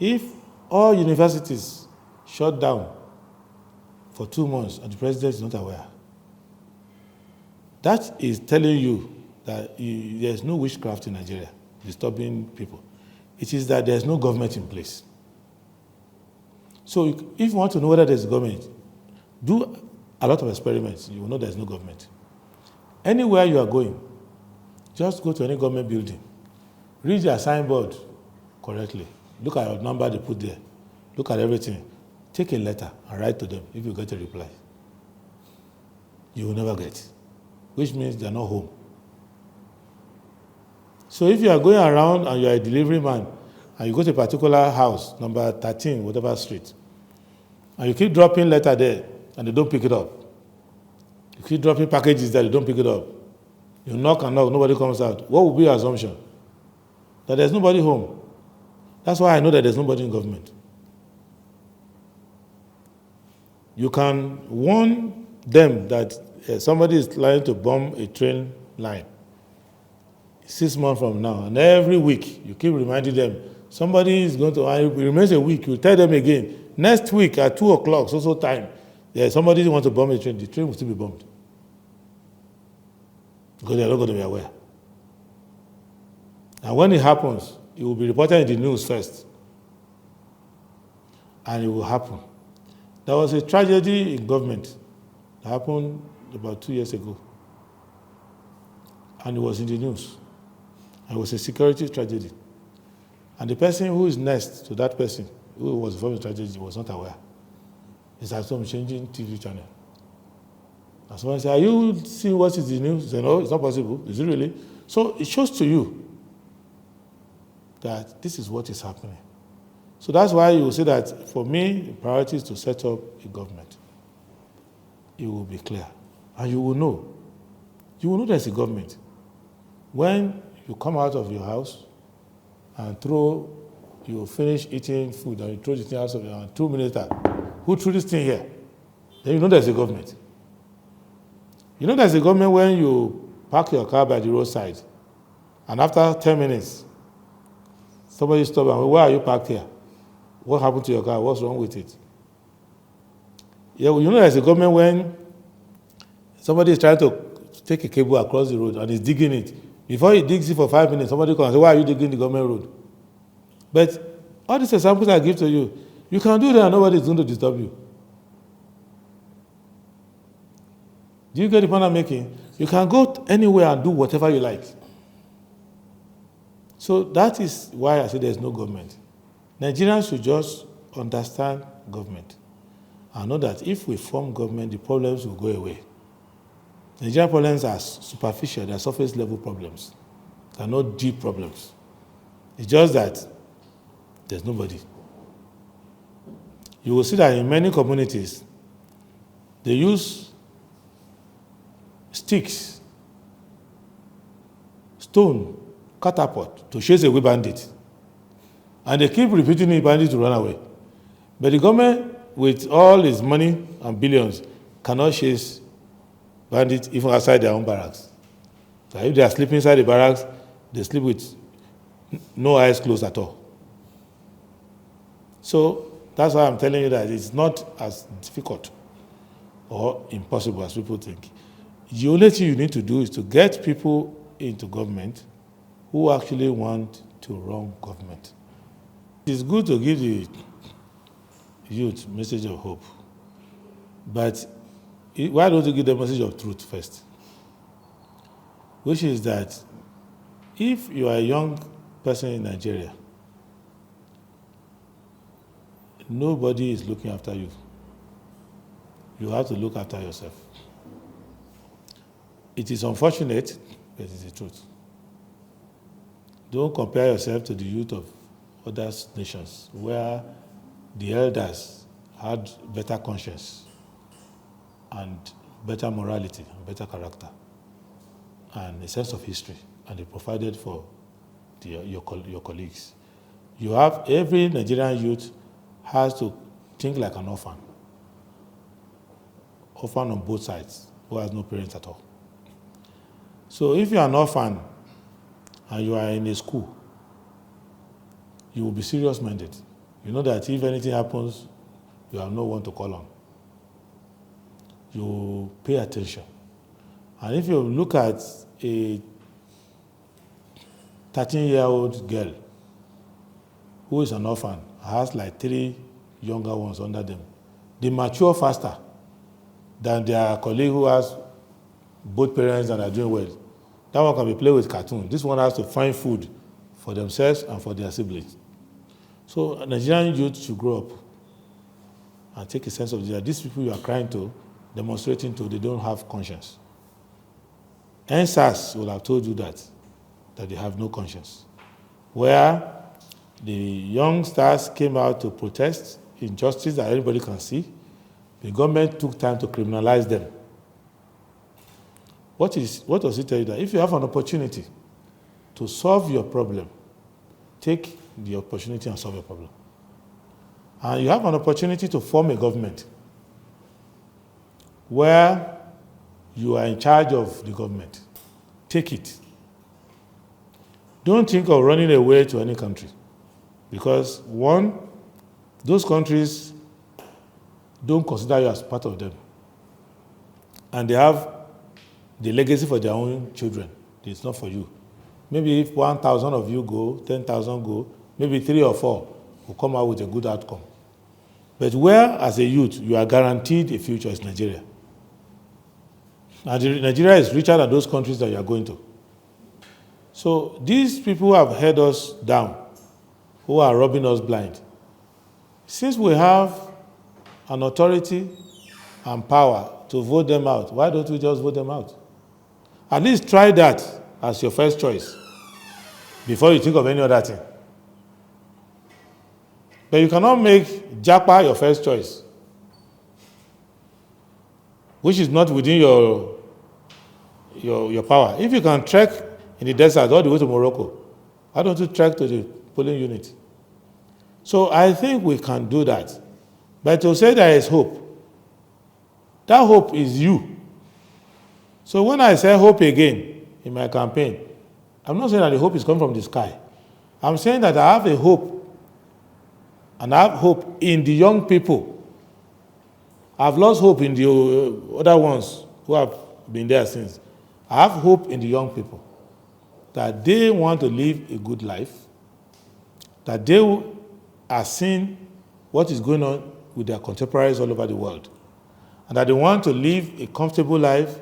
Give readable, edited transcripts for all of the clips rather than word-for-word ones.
If all universities shut down for 2 months and the president is not aware, that is telling you that there's no witchcraft in Nigeria disturbing people. It is that there's no government in place. So if you want to know whether there's a government, do a lot of experiments. You will know there's no government. Anywhere you are going, just go to any government building. Read their signboard correctly. Look at your number they put there. Look at everything. Take a letter and write to them if you get a reply. You will never get, which means they're not home. So if you are going around and you are a delivery man and you go to a particular house, number 13, whatever street, and you keep dropping letter there and they don't pick it up, you keep dropping packages there, they don't pick it up, you knock and knock, nobody comes out, what will be your assumption? That there's nobody home. That's why I know that there's nobody in government. You can warn them that somebody is trying to bomb a train line 6 months from now, and every week you keep reminding them, somebody is going to, it remains a week, you tell them again, next week at 2 o'clock, so time, somebody wants to bomb a train, the train will still be bombed. Because they are not going to be aware. And when it happens, it will be reported in the news first. And it will happen. There was a tragedy in government that happened about 2 years ago. And it was in the news. And it was a security tragedy. And the person who is next to that person who was involved in the tragedy was not aware. It's like some changing TV channel. And someone said, are you seeing what is the news? He said, no, it's not possible. Is it really? So it shows to you that this is what is happening. So that's why you will see that for me, the priority is to set up a government. It will be clear. And you will know. You will know there's a government. When you come out of your house and you finish eating food and you throw the thing out of your hand, 2 minutes later, who threw this thing here? Then you know there's a government. You know there's a government when you park your car by the roadside and after 10 minutes, somebody stops and, why are you parked here? What happened to your car? What's wrong with it? Yeah, well, you know there's a government when somebody is trying to take a cable across the road and is digging it. Before he digs it for 5 minutes, somebody comes and says, why are you digging the government road? But all these examples I give to you, you can do that and nobody is going to disturb you. Do you get the point I'm making? You can go anywhere and do whatever you like. So that is why I say there's no government. Nigerians should just understand government and know that if we form government, the problems will go away. Nigerian problems are superficial, they are surface level problems. They are not deep problems. It's just that there's nobody. You will see that in many communities, they use sticks, stone, catapult to chase away bandits. And they keep repeating the bandits to run away. But the government, with all its money and billions, cannot chase bandits even outside their own barracks. So if they are sleeping inside the barracks, they sleep with no eyes closed at all. So that's why I'm telling you that it's not as difficult or impossible as people think. The only thing you need to do is to get people into government who actually want to run government. It's good to give the youth a message of hope, but why don't you give them a message of truth first? Which is that if you are a young person in Nigeria, nobody is looking after you. You have to look after yourself. It is unfortunate, but it is the truth. Don't compare yourself to the youth of other nations where the elders had better conscience and better morality and better character and a sense of history, and they provided for your colleagues. You have every Nigerian youth has to think like an orphan on both sides, who has no parents at all. So if you are an orphan and you are in a school, you will be serious-minded. you know that if anything happens, you have no one to call on. You pay attention. And if you look at a 13-year-old girl who is an orphan, has like 3 younger ones under them, they mature faster than their colleague who has both parents and are doing well. That one can be played with cartoon. This one has to find food for themselves and for their siblings. So Nigerian youth should grow up and take a sense of that these people you are crying to, demonstrating to, they don't have conscience. NSAS will have told you that they have no conscience. Where the youngsters came out to protest injustice that everybody can see, the government took time to criminalize them. What does it tell you? That if you have an opportunity to solve your problem, take the opportunity and solve your problem. And you have an opportunity to form a government where you are in charge of the government. Take it. Don't think of running away to any country. Because one, those countries don't consider you as part of them. And they have the legacy for their own children. It's not for you. Maybe if 1,000 of you go, 10,000 go, maybe 3 or 4 will come out with a good outcome. But where, as a youth, you are guaranteed a future is Nigeria. And Nigeria is richer than those countries that you are going to. So these people who have held us down, who are robbing us blind, since we have an authority and power to vote them out, why don't we just vote them out? At least try that as your first choice before you think of any other thing. But you cannot make Japa your first choice, which is not within your power. If you can trek in the desert all the way to Morocco, why don't you trek to the polling unit? So I think we can do that. But to say there is hope, that hope is you. So when I say hope again in my campaign, I'm not saying that the hope is coming from the sky. I'm saying that I have a hope, and I have hope in the young people. I've lost hope in the other ones who have been there since. I have hope in the young people that they want to live a good life, that they are seeing what is going on with their contemporaries all over the world, and that they want to live a comfortable life,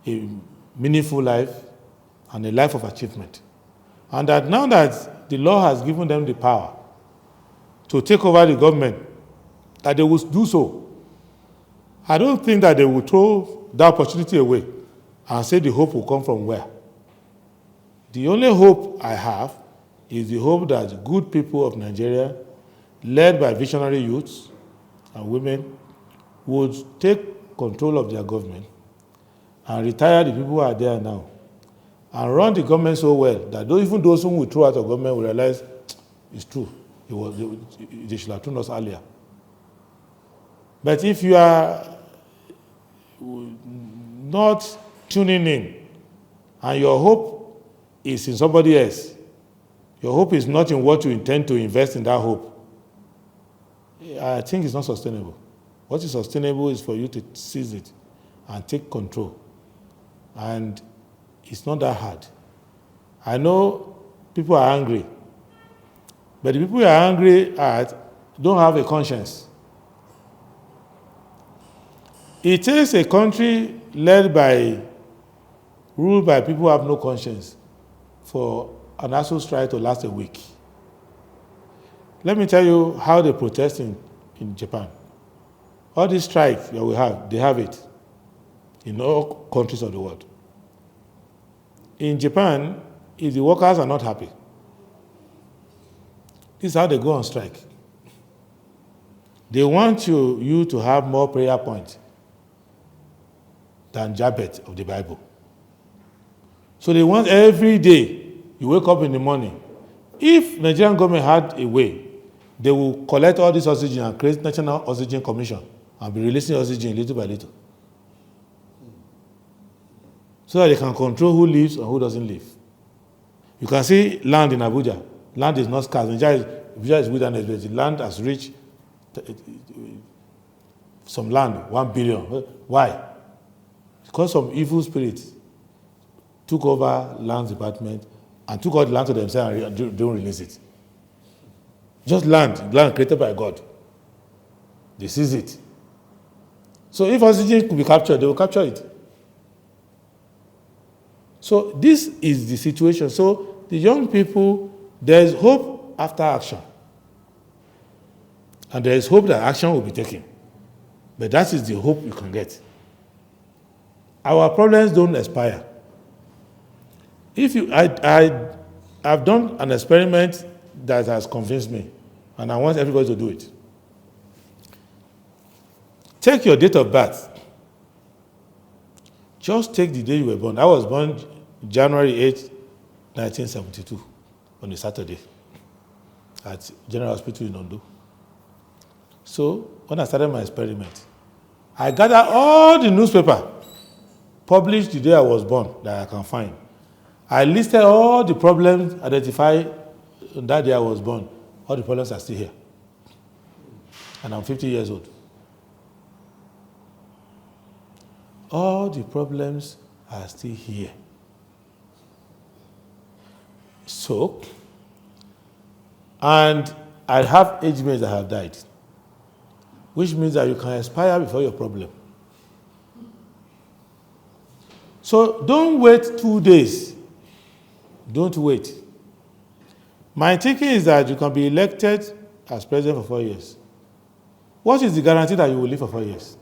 a meaningful life, and a life of achievement. And that now that the law has given them the power to take over the government, that they will do so. I don't think that they will throw that opportunity away and say the hope will come from where. The only hope I have is the hope that good people of Nigeria, led by visionary youths and women, would take control of their government and retire the people who are there now and run the government so well that even those whom we throw out of government will realize it's true. They should have told us earlier. But if you are not tuning in and your hope is in somebody else, your hope is not in what you intend to invest in that hope, I think it's not sustainable. What is sustainable is for you to seize it and take control. And it's not that hard. I know people are angry, but the people you are angry at don't have a conscience. It takes a country ruled by people who have no conscience for an actual strike to last a week. Let me tell you how they protest in Japan. All these strikes that we have, they have it in all countries of the world. In Japan, if the workers are not happy, this is how they go on strike. They want you to have more prayer points than Jabez of the Bible. So they want every day you wake up in the morning. If Nigerian government had a way, they will collect all this oxygen and create National Oxygen Commission and be releasing oxygen little by little, so that they can control who lives and who doesn't live. You can see land in Abuja. Land is not scarce. Nigeria is Abuja is wilderness, but the land has reached some land, 1 billion. Why? Because some evil spirits took over land department and took all the land to themselves and don't release it. Just land created by God. They seize it. So if oxygen could be captured, they will capture it. So this is the situation. So the young people, there is hope after action. And there is hope that action will be taken. But that is the hope you can get. Our problems don't expire. I've done an experiment that has convinced me, and I want everybody to do it. Take your date of birth. Just take the day you were born. I was born January 8, 1972, on a Saturday at General Hospital in Ondo. So when I started my experiment, I gathered all the newspaper published the day I was born that I can find. I listed all the problems identified on that day I was born. All the problems are still here. And I'm 50 years old. All the problems are still here. So, and I have age mates that have died, which means that you can expire before your problem. So don't wait 2 days. Don't wait. My thinking is that you can be elected as president for 4 years. What is the guarantee that you will live for 4 years?